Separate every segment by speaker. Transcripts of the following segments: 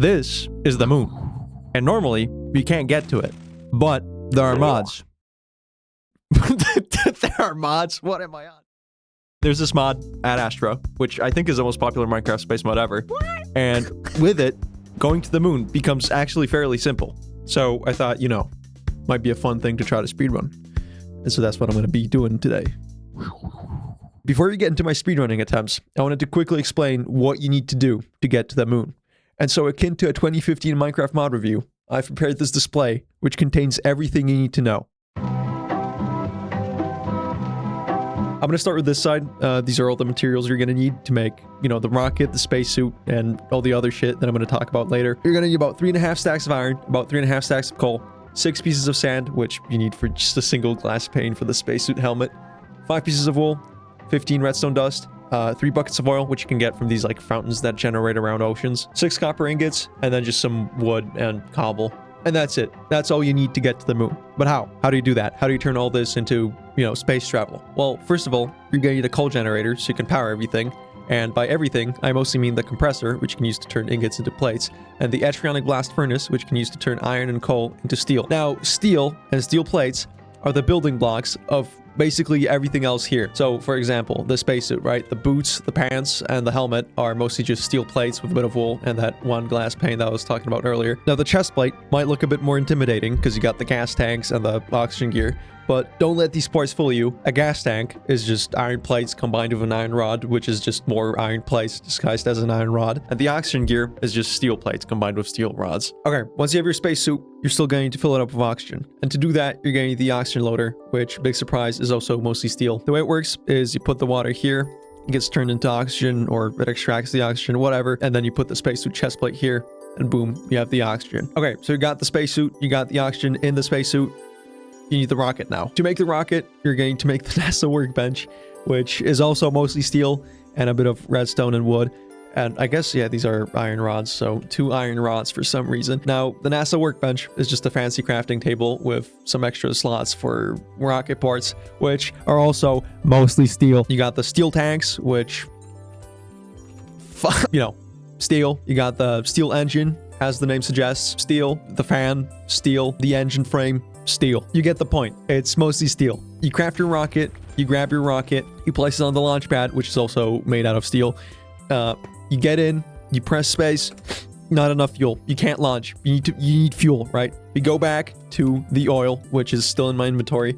Speaker 1: This is the moon. And normally, you can't get to it. But there are mods. There are mods? What am I on? There's this mod, Ad Astra, which I think is the most popular Minecraft space mod ever. And with it, going to the moon becomes actually fairly simple. So I thought, you know, might be a fun thing to try to speedrun. And so that's what I'm going to be doing today. Before we get into my speedrunning attempts, I wanted to quickly explain what you need to do to get to the moon. And so akin to a 2015 Minecraft mod review, I've prepared this display, which contains everything you need to know. I'm going to start with this side. These are all the materials you're going to need to make, you know, the rocket, the spacesuit, and all the other shit that I'm going to talk about later. You're going to need about 3.5 stacks of iron, about 3.5 stacks of coal, 6 pieces of sand, which you need for just a single glass pane for the spacesuit helmet, 5 pieces of wool, 15 redstone dust, 3 buckets of oil, which you can get from these like fountains that generate around oceans, 6 copper ingots, and then just some wood and cobble. And that's it. That's all you need to get to the moon. But how? How do you do that? How do you turn all this into, you know, space travel? Well, first of all, you're going to need a coal generator so you can power everything. And by everything, I mostly mean the compressor, which you can use to turn ingots into plates, and the electronic blast furnace, which you can use to turn iron and coal into steel. Now, steel and steel plates are the building blocks of basically everything else here. So, for example, the spacesuit, right? The boots, the pants, and the helmet are mostly just steel plates with a bit of wool and that one glass pane that I was talking about earlier. Now, the chest plate might look a bit more intimidating because you got the gas tanks and the oxygen gear, but don't let these parts fool you. A gas tank is just iron plates combined with an iron rod, which is just more iron plates disguised as an iron rod. And the oxygen gear is just steel plates combined with steel rods. Okay, once you have your spacesuit, you're still going to need to fill it up with oxygen. And to do that, you're going to need the oxygen loader, which, big surprise, is also mostly steel. The way it works is you put the water here, it gets turned into oxygen, or it extracts the oxygen, whatever, and then you put the spacesuit chest plate here, and boom, you have the oxygen. Okay, so you got the spacesuit, you got the oxygen in the spacesuit. You need the rocket now. To make the rocket, you're going to make the NASA workbench, which is also mostly steel and a bit of redstone and wood. And I guess, yeah, these are iron rods, so 2 iron rods for some reason. Now, the NASA workbench is just a fancy crafting table with some extra slots for rocket parts, which are also mostly steel. You got the steel tanks, which, you know, steel. You got the steel engine, as the name suggests, steel. The fan, steel. The engine frame, steel. You get the point. It's mostly steel. You craft your rocket, you grab your rocket, you place it on the launch pad, which is also made out of steel. You get in, you press space, not enough fuel. You can't launch. You need fuel, right? We go back to the oil, which is still in my inventory.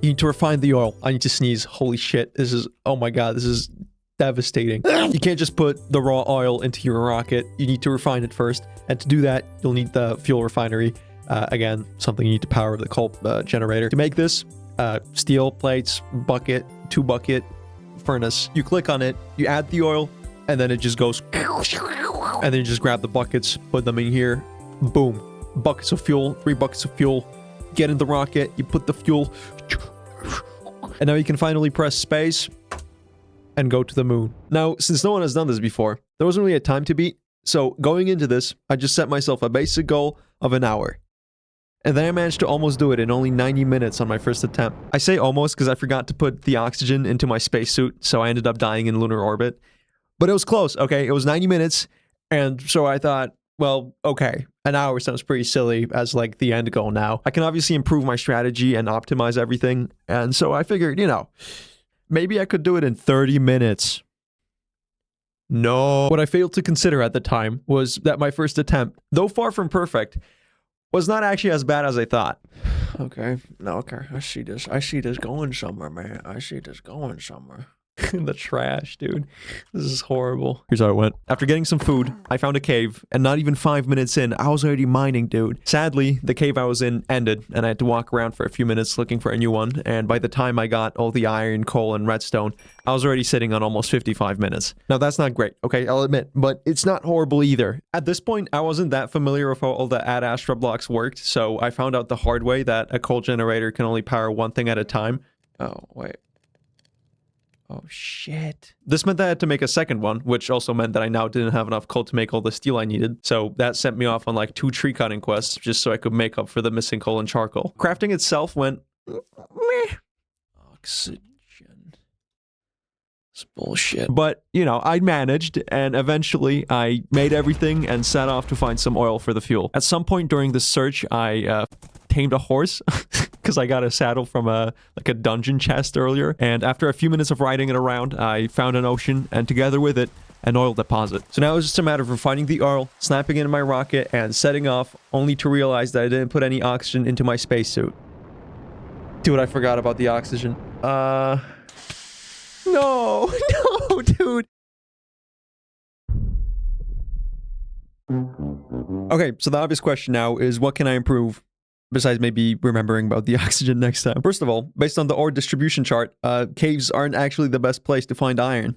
Speaker 1: You need to refine the oil. I need to sneeze. Holy shit. This is, oh my god, this is devastating. You can't just put the raw oil into your rocket. You need to refine it first. And to do that, you'll need the fuel refinery. Again, something you need to power the coal generator. To make this, steel plates, bucket, 2 bucket furnace. You click on it, you add the oil, and then it just goes, and then you just grab the buckets, put them in here, boom, buckets of fuel, 3 buckets of fuel, get in the rocket, you put the fuel, and now you can finally press space and go to the moon. Now, since no one has done this before, there wasn't really a time to beat, so going into this, I just set myself a basic goal of an hour. And then I managed to almost do it in only 90 minutes on my first attempt. I say almost because I forgot to put the oxygen into my spacesuit, so I ended up dying in lunar orbit. But it was close, okay? It was 90 minutes, and so I thought, well, okay, an hour sounds pretty silly as, like, the end goal now. I can obviously improve my strategy and optimize everything, and so I figured, you know, maybe I could do it in 30 minutes. No. What I failed to consider at the time was that my first attempt, though far from perfect, was not actually as bad as I thought. Okay, no, okay, I see this going somewhere, man. I see this going somewhere. The trash, dude. This is horrible. Here's how it went. After getting some food, I found a cave, and not even 5 minutes in, I was already mining, dude. Sadly, the cave I was in ended, and I had to walk around for a few minutes looking for a new one, and by the time I got all the iron, coal, and redstone, I was already sitting on almost 55 minutes. Now, that's not great, okay, I'll admit, but it's not horrible either. At this point, I wasn't that familiar with how all the Ad Astra blocks worked, so I found out the hard way that a coal generator can only power one thing at a time. Oh, wait. Oh, shit. This meant that I had to make a second one, which also meant that I now didn't have enough coal to make all the steel I needed. So that sent me off on like 2 tree cutting quests, just so I could make up for the missing coal and charcoal. Crafting itself went meh. Oxygen. It's bullshit. But, you know, I managed, and eventually I made everything and set off to find some oil for the fuel. At some point during this search, I tamed a horse because I got a saddle from a dungeon chest earlier. And after a few minutes of riding it around, I found an ocean, and together with it, an oil deposit. So now it's just a matter of finding the oil, snapping it in my rocket, and setting off, only to realize that I didn't put any oxygen into my spacesuit. Dude, I forgot about the oxygen. No, no, dude. Okay, so the obvious question now is, what can I improve besides maybe remembering about the oxygen next time? First of all, based on the ore distribution chart, caves aren't actually the best place to find iron.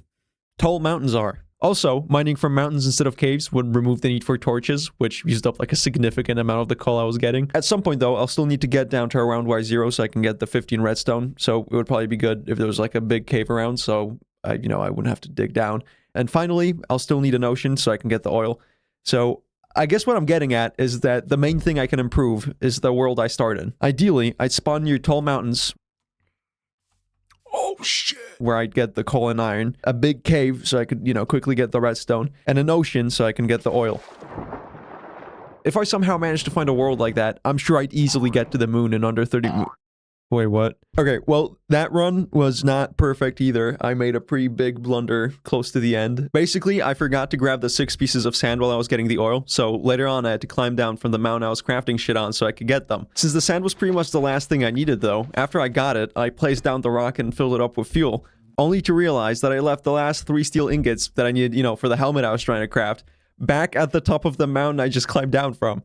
Speaker 1: Tall mountains are. Also, mining from mountains instead of caves would remove the need for torches, which used up like a significant amount of the coal I was getting. At some point though, I'll still need to get down to around Y0 so I can get the 15 redstone, so it would probably be good if there was like a big cave around, so I wouldn't have to dig down. And finally, I'll still need an ocean so I can get the oil. So I guess what I'm getting at is that the main thing I can improve is the world I start in. Ideally, I'd spawn near tall mountains. Oh shit. Where I'd get the coal and iron, a big cave so I could, quickly get the redstone, and an ocean so I can get the oil. If I somehow managed to find a world like that, I'm sure I'd easily get to the moon in under 30 Wait, what? Okay, well, that run was not perfect either. I made a pretty big blunder close to the end. Basically, I forgot to grab the 6 pieces of sand while I was getting the oil, so later on I had to climb down from the mountain I was crafting shit on so I could get them. Since the sand was pretty much the last thing I needed though, after I got it, I placed down the rock and filled it up with fuel, only to realize that I left the last 3 steel ingots that I needed, for the helmet I was trying to craft, back at the top of the mountain I just climbed down from.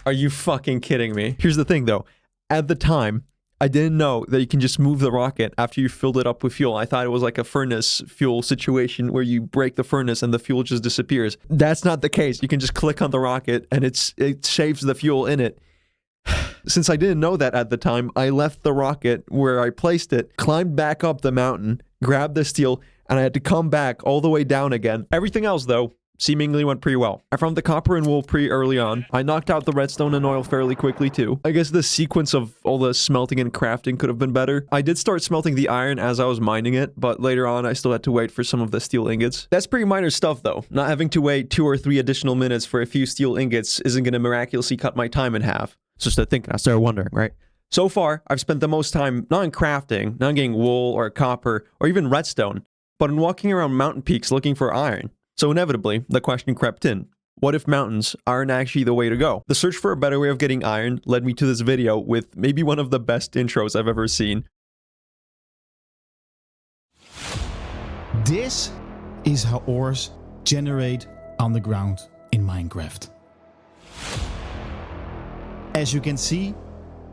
Speaker 1: Are you fucking kidding me? Here's the thing though. At the time, I didn't know that you can just move the rocket after you filled it up with fuel. I thought it was like a furnace fuel situation where you break the furnace and the fuel just disappears. That's not the case. You can just click on the rocket and it saves the fuel in it. Since I didn't know that at the time, I left the rocket where I placed it, climbed back up the mountain, grabbed the steel, and I had to come back all the way down again. Everything else, though, seemingly went pretty well. I found the copper and wool pretty early on. I knocked out the redstone and oil fairly quickly too. I guess the sequence of all the smelting and crafting could have been better. I did start smelting the iron as I was mining it, but later on I still had to wait for some of the steel ingots. That's pretty minor stuff though. Not having to wait 2 or 3 additional minutes for a few steel ingots isn't gonna miraculously cut my time in half. It's just a thing I started wondering, right? So far, I've spent the most time not in crafting, not in getting wool or copper or even redstone, but in walking around mountain peaks looking for iron. So inevitably, the question crept in. What if mountains aren't actually the way to go? The search for a better way of getting iron led me to this video with maybe one of the best intros I've ever seen.
Speaker 2: This is how ores generate underground in Minecraft. As you can see,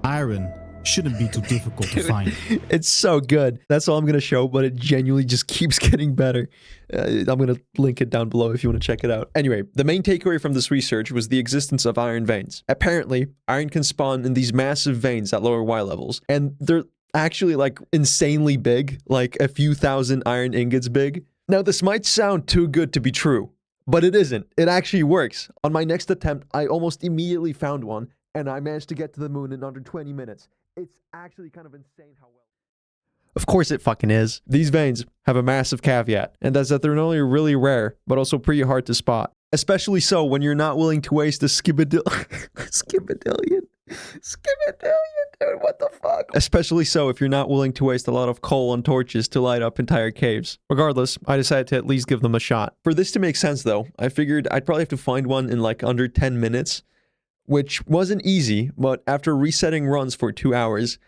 Speaker 2: iron shouldn't be too difficult to find.
Speaker 1: It's so good. That's all I'm going to show, but it genuinely just keeps getting better. I'm going to link it down below if you want to check it out. Anyway, the main takeaway from this research was the existence of iron veins. Apparently, iron can spawn in these massive veins at lower Y levels, and they're actually like insanely big, like a few thousand iron ingots big. Now, this might sound too good to be true, but it isn't. It actually works. On my next attempt, I almost immediately found one, and I managed to get to the moon in under 20 minutes. It's actually kind of insane how well... Of course it fucking is. These veins have a massive caveat, and that's that they're not only really rare, but also pretty hard to spot. Especially so when you're not willing to waste a skibadillion, dude, what the fuck? Especially so if you're not willing to waste a lot of coal and torches to light up entire caves. Regardless, I decided to at least give them a shot. For this to make sense though, I figured I'd probably have to find one in like under 10 minutes, which wasn't easy, but after resetting runs for 2 hours,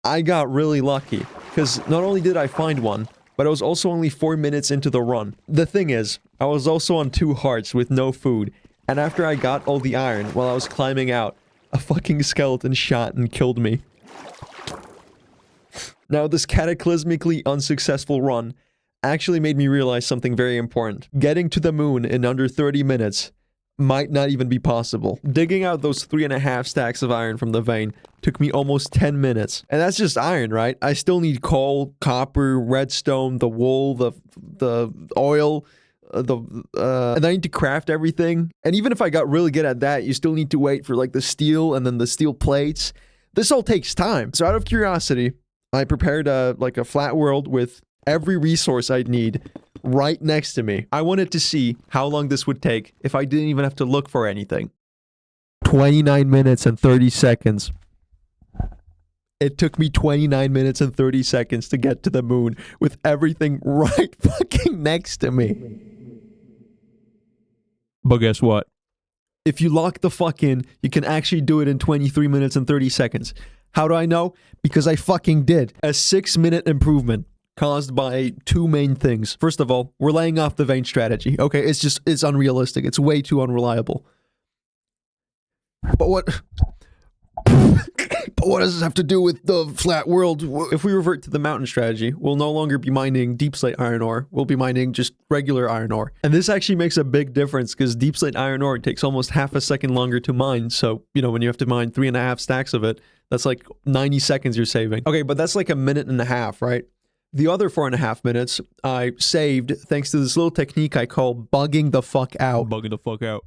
Speaker 1: I got really lucky, because not only did I find one, but I was also only 4 minutes into the run. The thing is, I was also on 2 hearts with no food, and after I got all the iron while I was climbing out, a fucking skeleton shot and killed me. Now, this cataclysmically unsuccessful run actually made me realize something very important. Getting to the moon in under 30 minutes might not even be possible. Digging out those 3.5 stacks of iron from the vein took me almost 10 minutes. And that's just iron, right? I still need coal, copper, redstone, the wool, the oil, and I need to craft everything. And even if I got really good at that, you still need to wait for like the steel and then the steel plates. This all takes time. So out of curiosity, I prepared like a flat world with every resource I'd need right next to me. I wanted to see how long this would take if I didn't even have to look for anything. 29 minutes and 30 seconds. It took me 29 minutes and 30 seconds to get to the moon with everything right fucking next to me. But guess what? If you lock the fuck in, you can actually do it in 23 minutes and 30 seconds. How do I know? Because I fucking did. A 6-minute improvement caused by two main things. First of all, we're laying off the vein strategy. Okay, it's unrealistic. It's way too unreliable. But what... But what does this have to do with the flat world? If we revert to the mountain strategy, we'll no longer be mining deep slate iron ore. We'll be mining just regular iron ore. And this actually makes a big difference because deep slate iron ore takes almost half a second longer to mine. So, you know, when you have to mine 3.5 stacks of it, that's like 90 seconds you're saving. Okay, but that's like a minute and a half, right? The other 4.5 minutes I saved thanks to this little technique I call bugging the fuck out. Bugging the fuck out.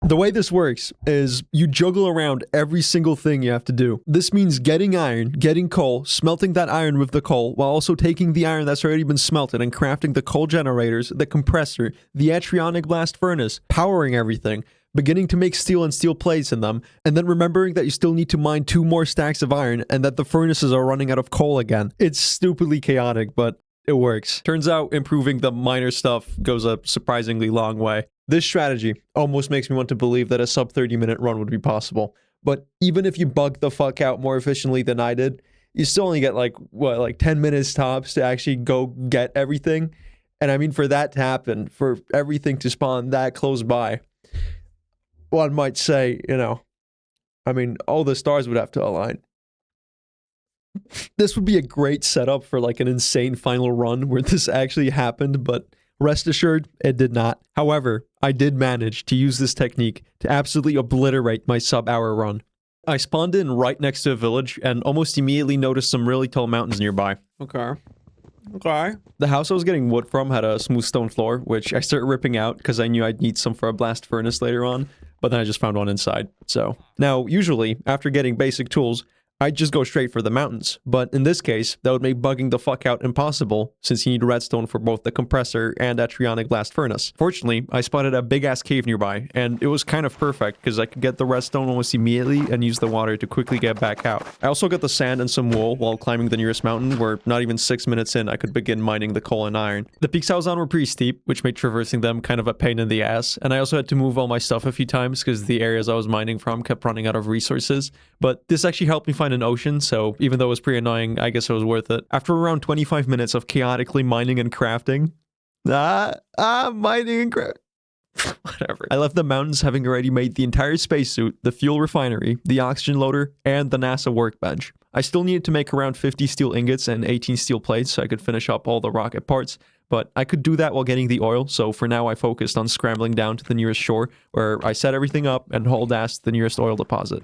Speaker 1: The way this works is you juggle around every single thing you have to do. This means getting iron, getting coal, smelting that iron with the coal, while also taking the iron that's already been smelted and crafting the coal generators, the compressor, the etherionic blast furnace, powering everything, beginning to make steel and steel plates in them, and then remembering that you still need to mine 2 more stacks of iron and that the furnaces are running out of coal again. It's stupidly chaotic, but it works. Turns out improving the miner stuff goes a surprisingly long way. This strategy almost makes me want to believe that a sub 30-minute run would be possible. But even if you bug the fuck out more efficiently than I did, you still only get like 10 minutes tops to actually go get everything. And I mean, for that to happen, for everything to spawn that close by, one might say, you know, I mean, all the stars would have to align. This would be a great setup for like an insane final run where this actually happened, but rest assured, it did not. However, I did manage to use this technique to absolutely obliterate my sub-hour run. I spawned in right next to a village and almost immediately noticed some really tall mountains nearby. Okay. The house I was getting wood from had a smooth stone floor, which I started ripping out because I knew I'd need some for a blast furnace later on, but then I just found one inside. So, now, usually, after getting basic tools, I'd just go straight for the mountains, but in this case, that would make bugging the fuck out impossible, since you need redstone for both the compressor and etherionic blast furnace. Fortunately, I spotted a big-ass cave nearby, and it was kind of perfect, because I could get the redstone almost immediately and use the water to quickly get back out. I also got the sand and some wool while climbing the nearest mountain, where not even 6 minutes in, I could begin mining the coal and iron. The peaks I was on were pretty steep, which made traversing them kind of a pain in the ass, and I also had to move all my stuff a few times, because the areas I was mining from kept running out of resources, but this actually helped me find an ocean, so even though it was pretty annoying, I guess it was worth it. After around 25 minutes of chaotically mining and crafting, mining and crafting, whatever. I left the mountains having already made the entire spacesuit, the fuel refinery, the oxygen loader, and the NASA workbench. I still needed to make around 50 steel ingots and 18 steel plates so I could finish up all the rocket parts, but I could do that while getting the oil, so for now I focused on scrambling down to the nearest shore, where I set everything up and hauled ass to the nearest oil deposit.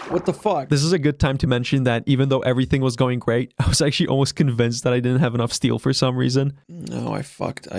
Speaker 1: What the fuck? This is a good time to mention that even though everything was going great, I was actually almost convinced that I didn't have enough steel for some reason. No, I fucked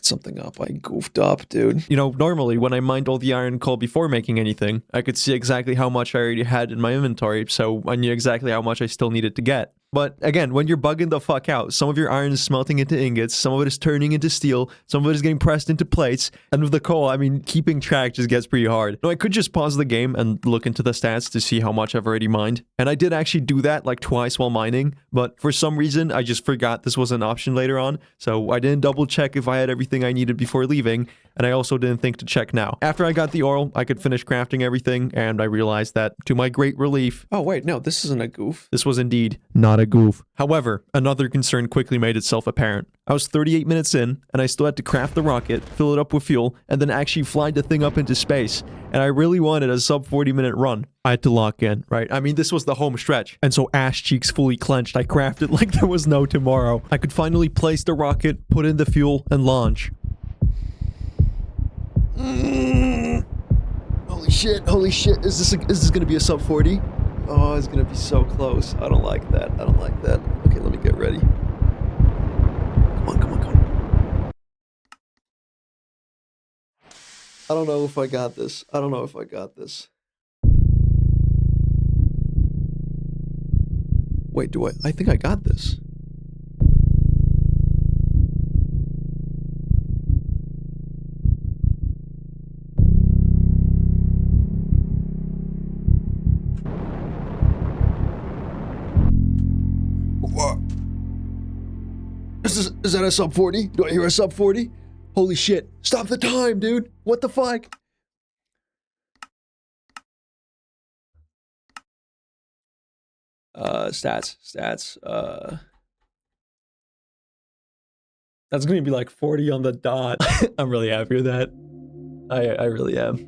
Speaker 1: something up. I goofed up, dude. You know, normally when I mined all the iron and coal before making anything, I could see exactly how much I already had in my inventory, so I knew exactly how much I still needed to get. But again, when you're bugging the fuck out, some of your iron is smelting into ingots, some of it is turning into steel, some of it is getting pressed into plates, and with the coal, I mean, keeping track just gets pretty hard. Now, I could just pause the game and look into the stats to see how much I've already mined, and I did actually do that like twice while mining, but for some reason, I just forgot this was an option later on, so I didn't double check if I had everything I needed before leaving, and I also didn't think to check now. After I got the oil, I could finish crafting everything, and I realized that, to my great relief... Oh wait, no, this isn't a goof. This was indeed not a goof. However, another concern quickly made itself apparent. I was 38 minutes in, and I still had to craft the rocket, fill it up with fuel, and then actually fly the thing up into space. And I really wanted a sub 40-minute run. I had to lock in, right? I mean, this was the home stretch. And so ass cheeks fully clenched, I crafted like there was no tomorrow. I could finally place the rocket, put in the fuel, and launch. Holy shit, is this gonna be a sub 40? Oh, it's gonna be so close. I don't like that. Okay, let me get ready. Come on. I don't know if I got this. Wait, I think I got this. Is that a sub 40? Do I hear a sub 40? Holy shit. Stop the time, dude. What the fuck? Stats. That's gonna be like 40 on the dot. I'm really happy with that. I really am.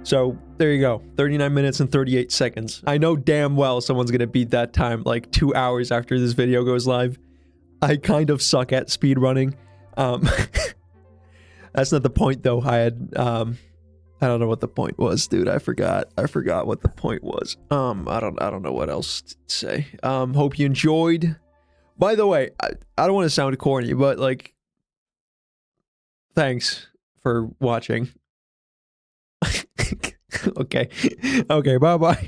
Speaker 1: So there you go, 39 minutes and 38 seconds. I know damn well someone's gonna beat that time like 2 hours after this video goes live. I kind of suck at speedrunning. That's not the point though. I don't know what the point was, dude. I forgot what the point was. I don't know what else to say. Hope you enjoyed. By the way, I don't want to sound corny, but like, thanks for watching. Okay, bye-bye.